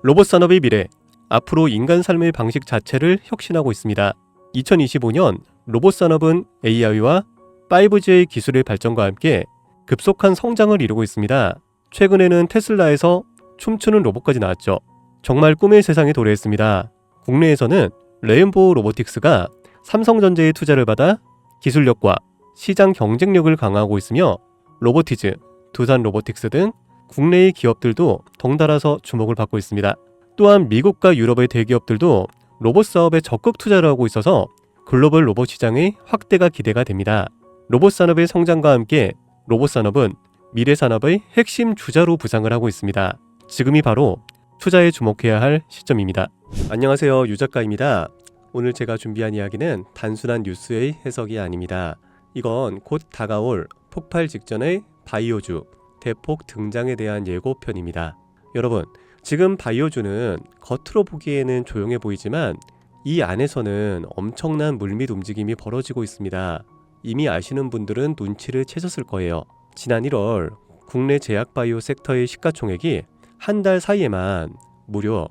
로봇 산업의 미래, 앞으로 인간 삶의 방식 자체를 혁신하고 있습니다. 2025년 로봇 산업은 AI와 5G의 기술의 발전과 함께 급속한 성장을 이루고 있습니다. 최근에는 테슬라에서 춤추는 로봇까지 나왔죠. 정말 꿈의 세상에 도래했습니다. 국내에서는 레인보우 로보틱스가 삼성전자의 투자를 받아 기술력과 시장 경쟁력을 강화하고 있으며 로보티즈, 두산 로보틱스 등 국내의 기업들도 덩달아서 주목을 받고 있습니다. 또한 미국과 유럽의 대기업들도 로봇 사업에 적극 투자를 하고 있어서 글로벌 로봇 시장의 확대가 기대가 됩니다. 로봇 산업의 성장과 함께 로봇 산업은 미래 산업의 핵심 주자로 부상을 하고 있습니다. 지금이 바로 투자에 주목해야 할 시점입니다. 안녕하세요, 유 작가입니다. 오늘 제가 준비한 이야기는 단순한 뉴스의 해석이 아닙니다. 이건 곧 다가올 폭발 직전의 바이오주 대폭 등장에 대한 예고편입니다. 여러분, 지금 바이오주는 겉으로 보기에는 조용해 보이지만 이 안에서는 엄청난 물밑 움직임이 벌어지고 있습니다. 이미 아시는 분들은 눈치를 채셨을 거예요. 지난 1월 국내 제약 바이오 섹터의 시가총액이 한 달 사이에만 무려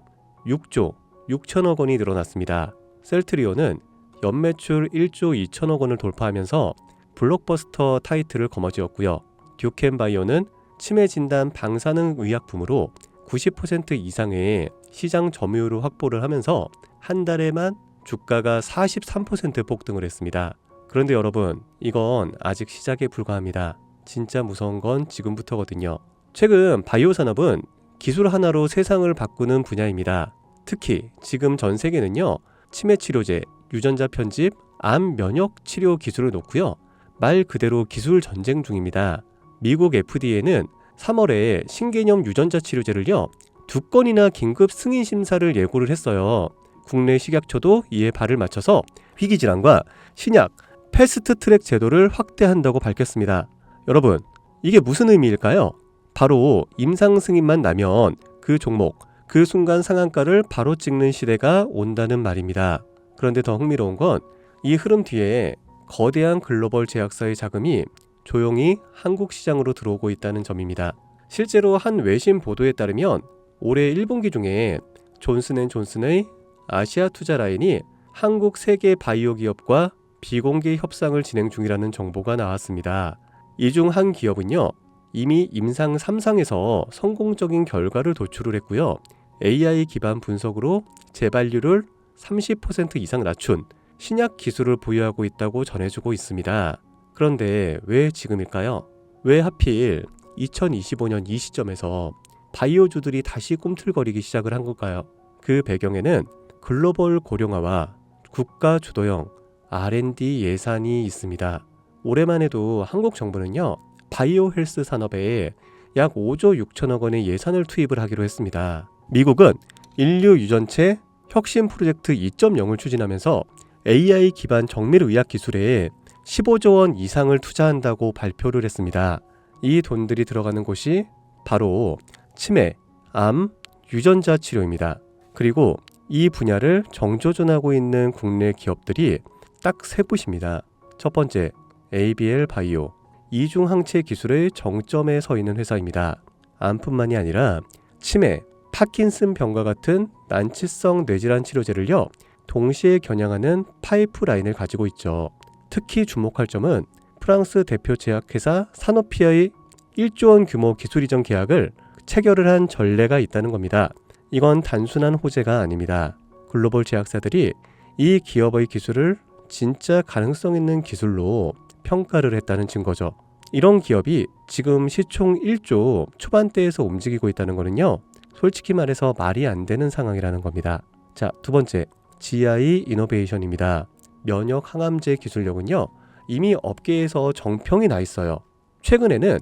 6조 6천억 원이 늘어났습니다. 셀트리온은 연매출 1조 2천억 원을 돌파하면서 블록버스터 타이틀을 거머쥐었고요. 듀켄바이오는 치매 진단 방사능 의약품으로 90% 이상의 시장 점유율을 확보를 하면서 한 달에만 주가가 43% 폭등을 했습니다. 그런데 여러분, 이건 아직 시작에 불과합니다. 진짜 무서운 건 지금부터거든요. 최근 바이오 산업은 기술 하나로 세상을 바꾸는 분야입니다. 특히 지금 전 세계는요, 치매 치료제, 유전자 편집, 암 면역 치료 기술을 놓고요, 말 그대로 기술 전쟁 중입니다. 미국 FDA는 3월에 신개념 유전자 치료제를요 2건이나 긴급 승인 심사를 예고를 했어요. 국내 식약처도 이에 발을 맞춰서 희귀질환과 신약 패스트 트랙 제도를 확대한다고 밝혔습니다. 여러분, 이게 무슨 의미일까요? 바로 임상 승인만 나면 그 종목, 그 순간 상한가를 바로 찍는 시대가 온다는 말입니다. 그런데 더 흥미로운 건 이 흐름 뒤에 거대한 글로벌 제약사의 자금이 조용히 한국 시장으로 들어오고 있다는 점입니다. 실제로 한 외신 보도에 따르면 올해 1분기 중에 존슨앤존슨의 아시아 투자 라인이 한국 세계 바이오 기업과 비공개 협상을 진행 중이라는 정보가 나왔습니다. 이 중 한 기업은요, 이미 임상 3상에서 성공적인 결과를 도출을 했고요. AI 기반 분석으로 재발률을 30% 이상 낮춘 신약 기술을 보유하고 있다고 전해주고 있습니다. 그런데 왜 지금일까요? 왜 하필 2025년 이 시점에서 바이오주들이 다시 꿈틀거리기 시작을 한 걸까요? 그 배경에는 글로벌 고령화와 국가 주도형 R&D 예산이 있습니다. 올해만 해도 한국 정부는요, 바이오 헬스 산업에 약 5조 6천억 원의 예산을 투입을 하기로 했습니다. 미국은 인류 유전체 혁신 프로젝트 2.0을 추진하면서 AI 기반 정밀 의학 기술에 15조 원 이상을 투자한다고 발표를 했습니다. 이 돈들이 들어가는 곳이 바로 치매, 암, 유전자 치료입니다. 그리고 이 분야를 정조준하고 있는 국내 기업들이 딱 세 곳입니다. 첫 번째, ABL 바이오, 이중 항체 기술의 정점에 서 있는 회사입니다. 암뿐만이 아니라 치매, 파킨슨 병과 같은 난치성 뇌질환 치료제를요, 동시에 겨냥하는 파이프라인을 가지고 있죠. 특히 주목할 점은 프랑스 대표 제약회사 사노피아의 1조 원 규모 기술 이전 계약을 체결을 한 전례가 있다는 겁니다. 이건 단순한 호재가 아닙니다. 글로벌 제약사들이 이 기업의 기술을 진짜 가능성 있는 기술로 평가를 했다는 증거죠. 이런 기업이 지금 시총 1조 초반대에서 움직이고 있다는 거는요, 솔직히 말해서 말이 안 되는 상황이라는 겁니다. 자, 두 번째, GI 이노베이션입니다. 면역 항암제 기술력은요, 이미 업계에서 정평이 나 있어요. 최근에는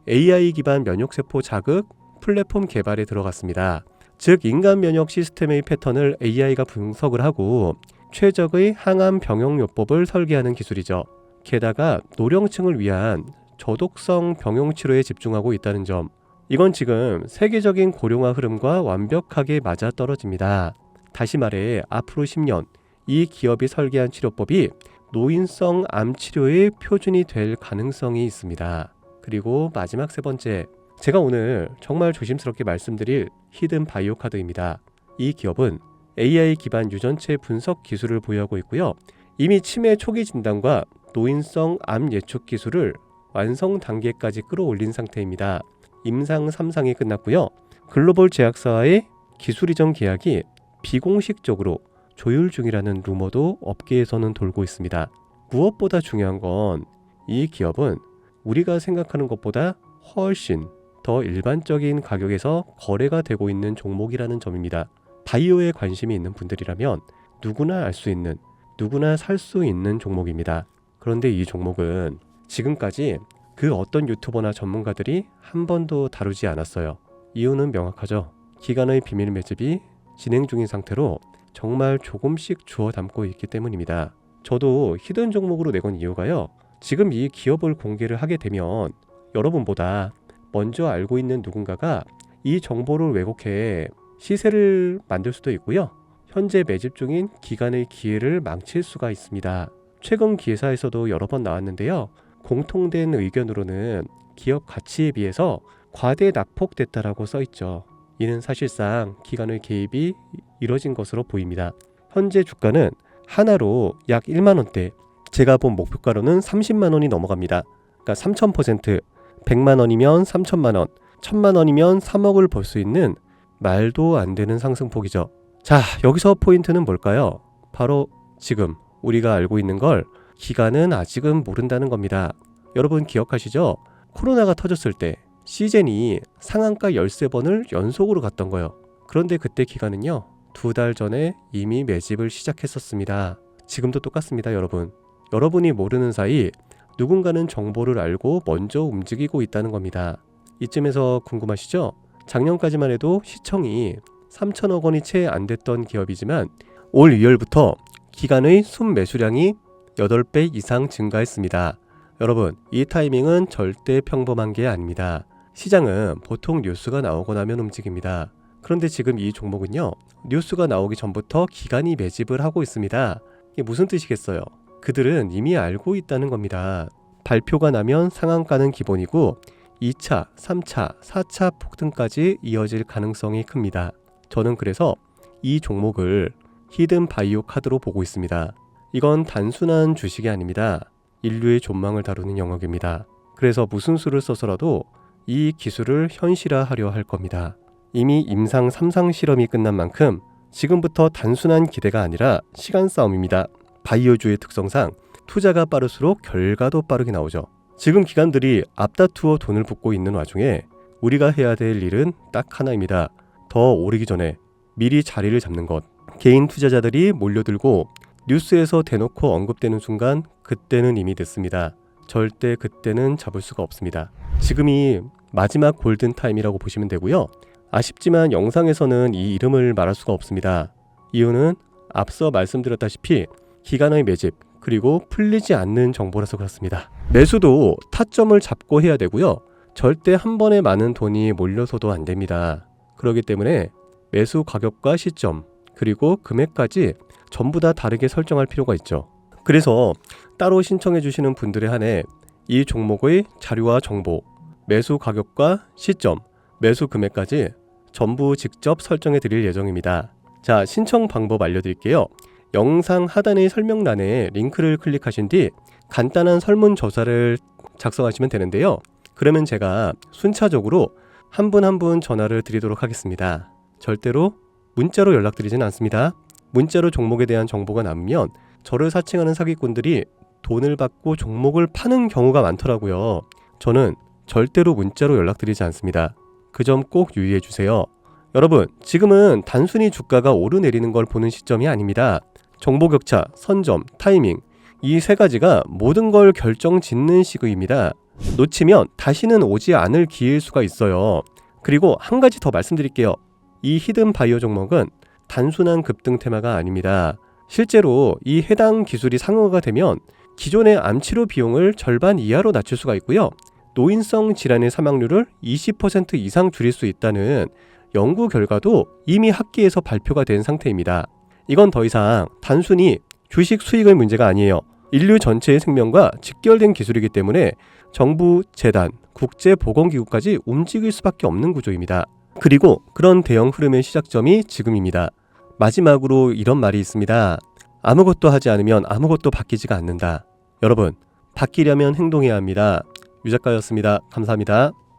AI 기반 면역세포 자극 플랫폼 개발에 들어갔습니다. 즉, 인간 면역 시스템의 패턴을 AI가 분석을 하고 최적의 항암 병용요법을 설계하는 기술이죠. 게다가 노령층을 위한 저독성 병용 치료에 집중하고 있다는 점, 이건 지금 세계적인 고령화 흐름과 완벽하게 맞아떨어집니다. 다시 말해, 앞으로 10년 이 기업이 설계한 치료법이 노인성 암 치료의 표준이 될 가능성이 있습니다. 그리고 마지막 세 번째, 제가 오늘 정말 조심스럽게 말씀드릴 히든 바이오 카드입니다. 이 기업은 AI 기반 유전체 분석 기술을 보유하고 있고요. 이미 치매 초기 진단과 노인성 암 예측 기술을 완성 단계까지 끌어올린 상태입니다. 임상 3상이 끝났고요. 글로벌 제약사와의 기술 이전 계약이 비공식적으로 조율 중이라는 루머도 업계에서는 돌고 있습니다. 무엇보다 중요한 건 이 기업은 우리가 생각하는 것보다 훨씬 더 일반적인 가격에서 거래가 되고 있는 종목이라는 점입니다. 바이오에 관심이 있는 분들이라면 누구나 알 수 있는, 누구나 살 수 있는 종목입니다. 그런데 이 종목은 지금까지 그 어떤 유튜버나 전문가들이 한 번도 다루지 않았어요. 이유는 명확하죠. 기관의 비밀 매집이 진행 중인 상태로 정말 조금씩 주워 담고 있기 때문입니다. 저도 히든 종목으로 내건 이유가요. 지금 이 기업을 공개를 하게 되면 여러분보다 먼저 알고 있는 누군가가 이 정보를 왜곡해 시세를 만들 수도 있고요. 현재 매집 중인 기관의 기회를 망칠 수가 있습니다. 최근 기사에서도 여러 번 나왔는데요. 공통된 의견으로는 기업 가치에 비해서 과대 낙폭됐다라고 써있죠. 이는 사실상 기관의 개입이 이뤄진 것으로 보입니다. 현재 주가는 하나로 약 1만원대, 제가 본 목표가로는 30만원이 넘어갑니다. 그러니까 3000%, 100만원이면 3천만원, 1000만원이면 3억을 벌 수 있는 말도 안 되는 상승폭이죠. 자, 여기서 포인트는 뭘까요? 바로 지금 우리가 알고 있는 걸 기관은 아직은 모른다는 겁니다. 여러분 기억하시죠? 코로나가 터졌을 때 시젠이 상한가 13번을 연속으로 갔던 거예요. 그런데 그때 기관은요, 2달 전에 이미 매집을 시작했었습니다. 지금도 똑같습니다, 여러분. 여러분이 모르는 사이 누군가는 정보를 알고 먼저 움직이고 있다는 겁니다. 이쯤에서 궁금하시죠? 작년까지만 해도 시청이 3천억 원이 채 안 됐던 기업이지만 올 2월부터 기관의 순매수량이 8배 이상 증가했습니다. 여러분, 이 타이밍은 절대 평범한 게 아닙니다. 시장은 보통 뉴스가 나오고 나면 움직입니다. 그런데 지금 이 종목은요, 뉴스가 나오기 전부터 기관이 매집을 하고 있습니다. 이게 무슨 뜻이겠어요? 그들은 이미 알고 있다는 겁니다. 발표가 나면 상한가는 기본이고 2차, 3차, 4차 폭등까지 이어질 가능성이 큽니다. 저는 그래서 이 종목을 히든 바이오 카드로 보고 있습니다. 이건 단순한 주식이 아닙니다. 인류의 존망을 다루는 영역입니다. 그래서 무슨 수를 써서라도 이 기술을 현실화하려 할 겁니다. 이미 임상 3상 실험이 끝난 만큼 지금부터 단순한 기대가 아니라 시간 싸움입니다. 바이오주의 특성상 투자가 빠를수록 결과도 빠르게 나오죠. 지금 기관들이 앞다투어 돈을 붓고 있는 와중에 우리가 해야 될 일은 딱 하나입니다. 더 오르기 전에 미리 자리를 잡는 것. 개인 투자자들이 몰려들고 뉴스에서 대놓고 언급되는 순간 그때는 이미 됐습니다. 절대 그때는 잡을 수가 없습니다. 지금이 마지막 골든타임이라고 보시면 되고요. 아쉽지만 영상에서는 이 이름을 말할 수가 없습니다. 이유는 앞서 말씀드렸다시피 기관의 매집 그리고 풀리지 않는 정보라서 그렇습니다. 매수도 타점을 잡고 해야 되고요. 절대 한 번에 많은 돈이 몰려서도 안 됩니다. 그렇기 때문에 매수 가격과 시점 그리고 금액까지 전부 다 다르게 설정할 필요가 있죠. 그래서 따로 신청해 주시는 분들에 한해 이 종목의 자료와 정보, 매수 가격과 시점, 매수 금액까지 전부 직접 설정해 드릴 예정입니다. 자, 신청 방법 알려드릴게요. 영상 하단의 설명란에 링크를 클릭하신 뒤 간단한 설문조사를 작성하시면 되는데요. 그러면 제가 순차적으로 한 분 한 분 전화를 드리도록 하겠습니다. 절대로 문자로 연락드리진 않습니다. 문자로 종목에 대한 정보가 남으면 저를 사칭하는 사기꾼들이 돈을 받고 종목을 파는 경우가 많더라고요. 저는 절대로 문자로 연락드리지 않습니다. 그 점 꼭 유의해 주세요. 여러분, 지금은 단순히 주가가 오르내리는 걸 보는 시점이 아닙니다. 정보 격차, 선점, 타이밍, 이 세 가지가 모든 걸 결정짓는 시기입니다. 놓치면 다시는 오지 않을 기회일 수가 있어요. 그리고 한 가지 더 말씀드릴게요. 이 히든 바이오 종목은 단순한 급등 테마가 아닙니다. 실제로 이 해당 기술이 상용화가 되면 기존의 암치료 비용을 절반 이하로 낮출 수가 있고요. 노인성 질환의 사망률을 20% 이상 줄일 수 있다는 연구 결과도 이미 학계에서 발표가 된 상태입니다. 이건 더 이상 단순히 주식 수익의 문제가 아니에요. 인류 전체의 생명과 직결된 기술이기 때문에 정부, 재단, 국제보건기구까지 움직일 수밖에 없는 구조입니다. 그리고 그런 대형 흐름의 시작점이 지금입니다. 마지막으로 이런 말이 있습니다. 아무것도 하지 않으면 아무것도 바뀌지가 않는다. 여러분, 바뀌려면 행동해야 합니다. 유 작가였습니다. 감사합니다.